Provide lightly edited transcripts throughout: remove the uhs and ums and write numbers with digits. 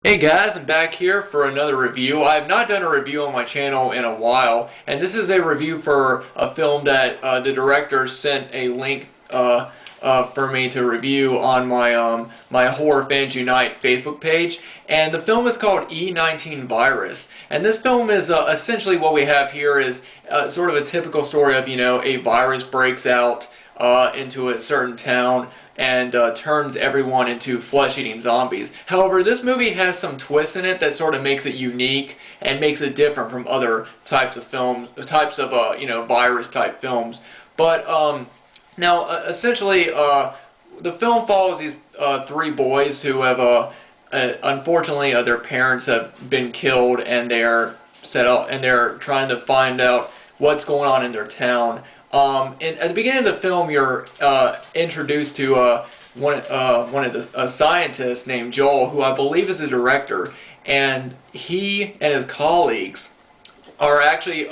Hey guys, I'm back here for another review. I have not done a review on my channel in a while, and this is a review for a film that the director sent a link for me to review on my Horror Fans Unite Facebook page. And the film is called E19 Virus. And this film is essentially what we have here is sort of a typical story of, a virus breaks out into a certain town and turns everyone into flesh-eating zombies. However, this movie has some twists in it that sort of makes it unique and makes it different from other types of films, types of virus-type films. But now, essentially, the film follows these three boys who have, unfortunately, their parents have been killed, and they're trying to find out what's going on in their town. And at the beginning of the film, you're introduced to one of the scientists named Joel, who I believe is the director, and he and his colleagues are actually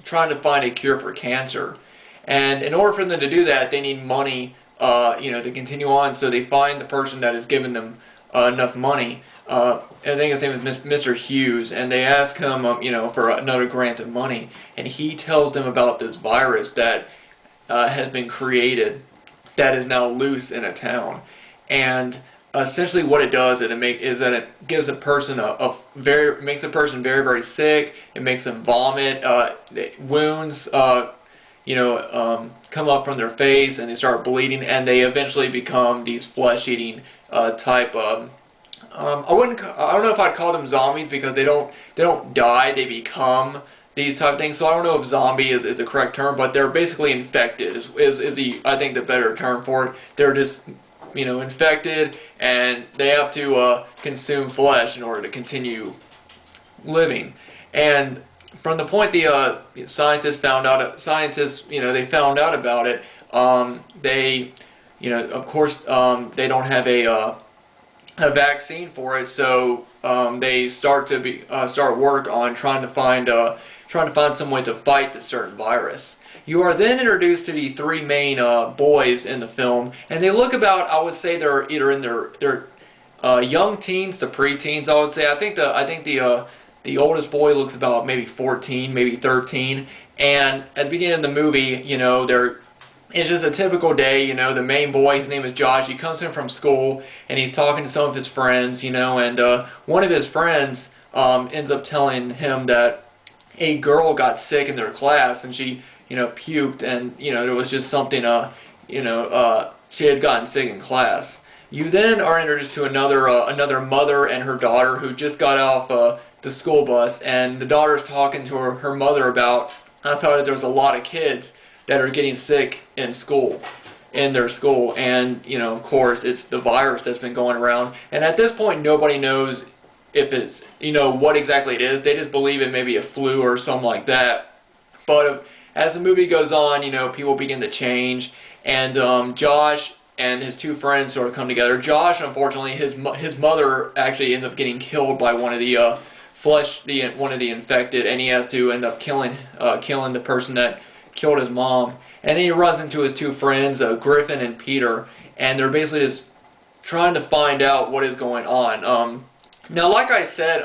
trying to find a cure for cancer. And in order for them to do that, they need money, to continue on. So they find the person that has given them enough money. I think his name is Mr. Hughes, and they ask him, for another grant of money, and he tells them about this virus that has been created, that is now loose in a town, and essentially what it does is that it gives a person makes a person very, very sick. It makes them vomit. Wounds, come up from their face, and they start bleeding, and they eventually become these flesh-eating type of. I don't know if I'd call them zombies because they don't die. They become these type of things. So I don't know if zombie is the correct term, but they're basically infected. Is the I think the better term for it. They're just infected, and they have to consume flesh in order to continue living. And from the point the scientists found out they found out about it. They of course they don't have a vaccine for it, so they start work on trying to find some way to fight this certain virus. You are then introduced to the three main boys in the film, and they look about, I would say, they're either in their young teens to preteens. I would say I think the oldest boy looks about maybe 14, maybe 13, and at the beginning of the movie, it's just a typical day. The main boy, his name is Josh. He comes in from school, and he's talking to some of his friends, and one of his friends ends up telling him that a girl got sick in their class, and she, puked, and, there was just something, she had gotten sick in class. You then are introduced to another mother and her daughter who just got off the school bus, and the daughter's talking to her mother about how there was a lot of kids that are getting sick in their school, and of course it's the virus that's been going around, and at this point nobody knows if it's what exactly it is. They just believe it may be a flu or something like that. But as the movie goes on, people begin to change, and Josh and his two friends sort of come together. Josh, unfortunately, his mother actually ends up getting killed by one of the one of the infected, and he has to end up killing the person that killed his mom. And then he runs into his two friends, Griffen and Peter, and they're basically just trying to find out what is going on. Now, like I said,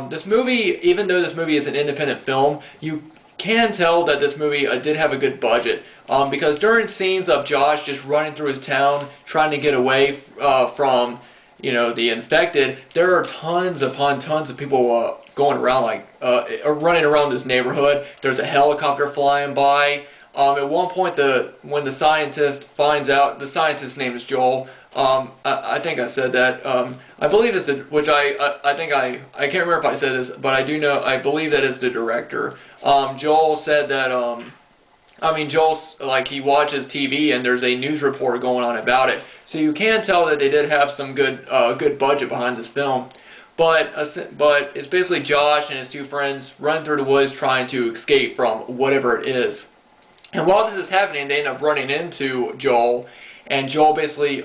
this movie, even though this movie is an independent film, you can tell that this movie did have a good budget, because during scenes of Josh just running through his town, trying to get away from the infected, there are tons upon tons of people going around, running around this neighborhood. There's a helicopter flying by. At one point, when the scientist finds out, the scientist's name is Joel. I think I said that. I believe it's I can't remember if I said this, but I believe that it's the director. Joel said that. Joel's he watches TV, and there's a news report going on about it, so you can tell that they did have some good budget behind this film. But it's basically Josh and his two friends run through the woods trying to escape from whatever it is. And while this is happening, they end up running into Joel, and Joel basically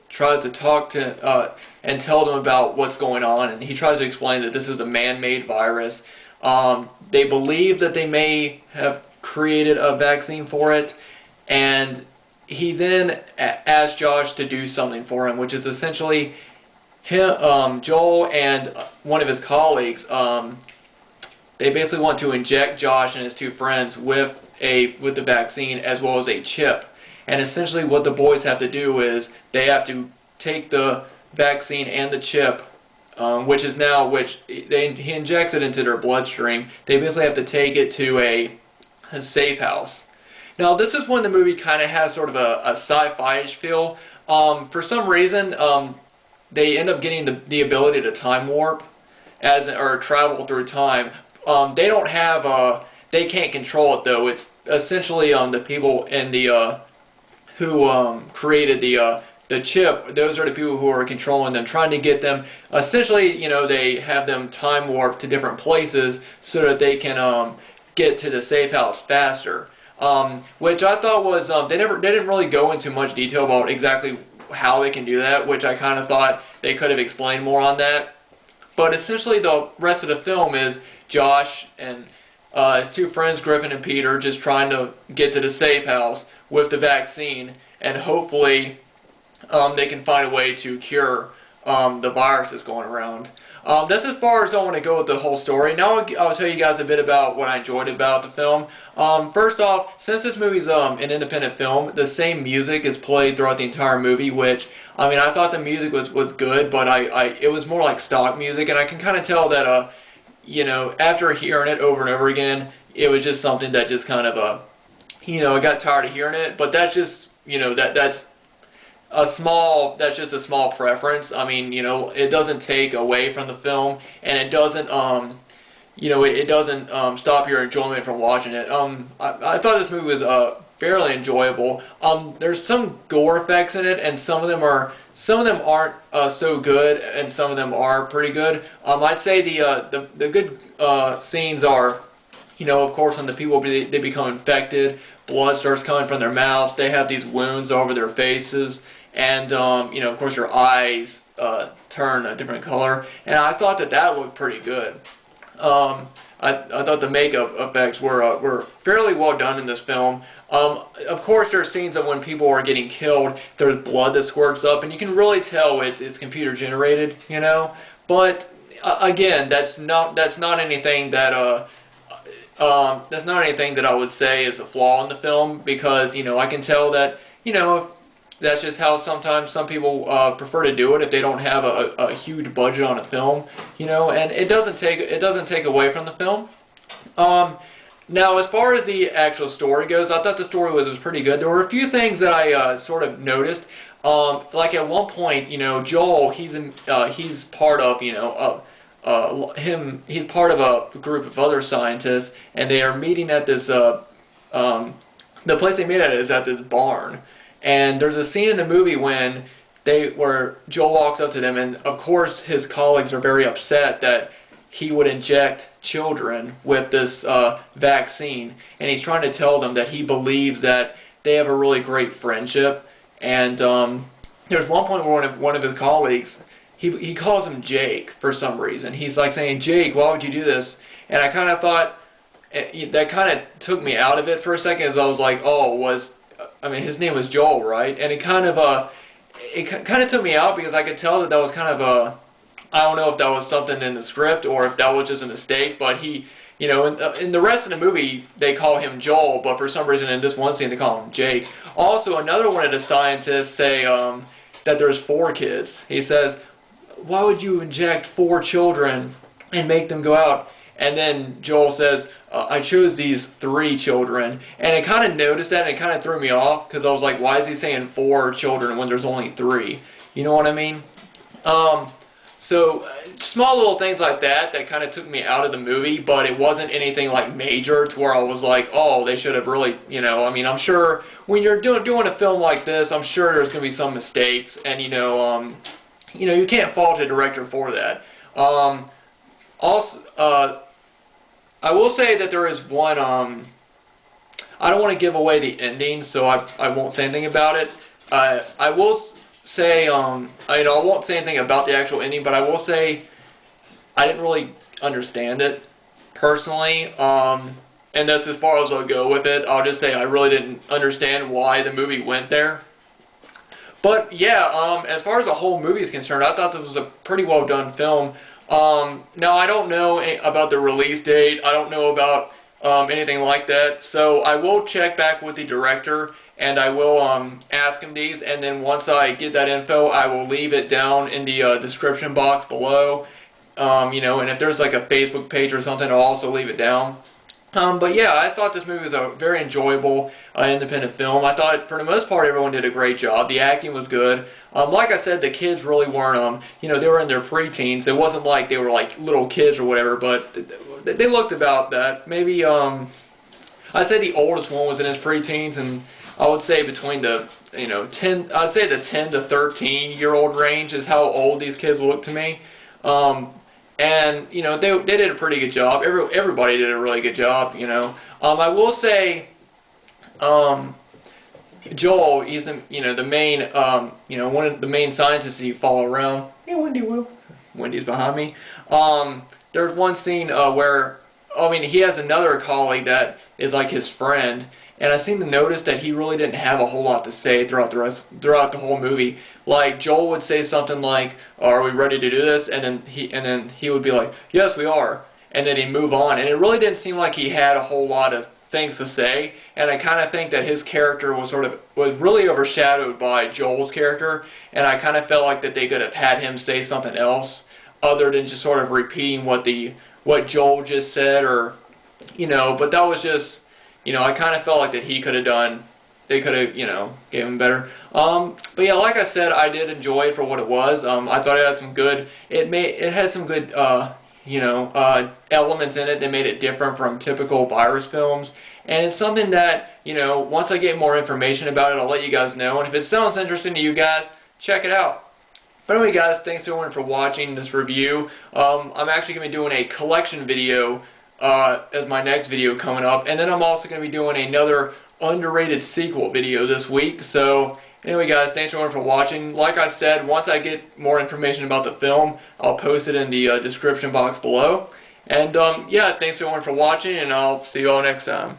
tries to talk to and tell them about what's going on, and he tries to explain that this is a man-made virus. They believe that they may have created a vaccine for it, and he then asks Josh to do something for him, which is essentially Joel and one of his colleagues, they basically want to inject Josh and his two friends with the vaccine as well as a chip. And essentially what the boys have to do is they have to take the vaccine and the chip, he injects it into their bloodstream. They basically have to take it to a safe house. Now this is when the movie kind of has sort of a sci-fi-ish feel. For some reason, they end up getting the ability to time warp or travel through time. They don't have they can't control it though. It's essentially the people in the who created the chip. Those are the people who are controlling them, trying to get them. Essentially, they have them time warp to different places so that they can get to the safe house faster. Which I thought was they didn't really go into much detail about exactly how they can do that, which I kind of thought they could have explained more on that. But essentially, the rest of the film is Josh and his two friends, Griffen and Peter, just trying to get to the safe house with the vaccine, and hopefully they can find a way to cure the virus that's going around. That's as far as I want to go with the whole story. Now I'll tell you guys a bit about what I enjoyed about the film. First off, since this movie's an independent film, the same music is played throughout the entire movie, which, I mean, I thought the music was good, but it was more like stock music, and I can kind of tell that, after hearing it over and over again, it was just something that just kind of, I got tired of hearing it, but that's just, that's just a small preference. I mean, it doesn't take away from the film, and it doesn't, it doesn't stop your enjoyment from watching it. I thought this movie was fairly enjoyable. There's some gore effects in it, and some of them aren't so good, and some of them are pretty good. I'd say the good scenes are, of course, when the people they become infected, blood starts coming from their mouths, they have these wounds over their faces, and of course your eyes turn a different color, and I thought that looked pretty good. I thought the makeup effects were fairly well done in this film. Of course, there are scenes of when people are getting killed, there's blood that squirts up, and you can really tell it's computer generated, But again, that's not anything that that's not anything that I would say is a flaw in the film, because I can tell that that's just how sometimes some people prefer to do it if they don't have a huge budget on a film, and it doesn't take away from the film. Now, as far as the actual story goes, I thought the story was pretty good. There were a few things that I sort of noticed. Like at one point, Joel, he's part of he's part of a group of other scientists, and they are meeting at this the place they meet at is at this barn. And there's a scene in the movie where Joel walks up to them, and of course his colleagues are very upset that he would inject children with this vaccine, and he's trying to tell them that he believes that they have a really great friendship. And there's one point where one of his colleagues, he calls him Jake for some reason. He's like saying, "Jake, why would you do this?" And I kind of thought that kind of took me out of it for a second, as I was like, his name was Joel, right? And it kind of took me out, because I could tell that was kind of I don't know if that was something in the script or if that was just a mistake, but he, in the rest of the movie, they call him Joel, but for some reason in this one scene they call him Jake. Also, another one of the scientists say that there's 4 kids. He says, "Why would you inject 4 children and make them go out?" And then Joel says, "I chose these 3 children." And I kind of noticed that, and it kind of threw me off, because I was like, why is he saying 4 children when there's only 3? You know what I mean? So small little things like that kind of took me out of the movie, but it wasn't anything like major to where I was like, oh, they should have really, I'm sure when you're doing a film like this, I'm sure there's going to be some mistakes, and you can't fault a director for that. Also, I will say that there is one, I don't want to give away the ending, so I won't say anything about it. I will say, I won't say anything about the actual ending, but I will say I didn't really understand it personally, and that's as far as I'll go with it. I'll just say I really didn't understand why the movie went there. But yeah, as far as the whole movie is concerned, I thought this was a pretty well done film. Now I don't know about the release date. I don't know about anything like that. So I will check back with the director and I will ask him these. And then once I get that info, I will leave it down in the description box below. You know, and if there's like a Facebook page or something, I'll also leave it down. But yeah, I thought this movie was a very enjoyable independent film. I thought for the most part everyone did a great job. The acting was good. Like I said, the kids really weren't, you know, they were in their preteens. It wasn't like they were like little kids or whatever, but they looked about that. Maybe, I'd say the oldest one was in his preteens, and I would say between the, you know, I'd say the 10 to 13-year-old range is how old these kids look to me. And, you know, they did a pretty good job. Everybody did a really good job, you know. I will say, Joel, he's the, you know, the main, you know, one of the main scientists you follow around. Yeah, Wendy will. Wendy's behind me. There's one scene where, I mean, he has another colleague that is like his friend, and I seem to notice that he really didn't have a whole lot to say throughout the whole movie. Like Joel would say something like, "Are we ready to do this?" And then he would be like, "Yes, we are." And then he'd move on. And it really didn't seem like he had a whole lot of things to say. And I kind of think that his character was really overshadowed by Joel's character. And I kind of felt like that they could have had him say something else other than just sort of repeating what Joel just said, or, you know. But that was just, you know, I kind of felt like that he could have done, they could have, you know, gave him better. But yeah, like I said, I did enjoy it for what it was. I thought it had some good, it had some good, you know, elements in it that made it different from typical virus films. And it's something that, you know, once I get more information about it, I'll let you guys know. And if it sounds interesting to you guys, check it out. But anyway, guys, thanks everyone for watching this review. I'm actually going to be doing a collection video as my next video coming up, and then I'm also going to be doing another underrated sequel video this week. So anyway, guys, thanks everyone for watching. Like I said, once I get more information about the film, I'll post it in the description box below. And yeah, thanks everyone for watching, and I'll see you all next time.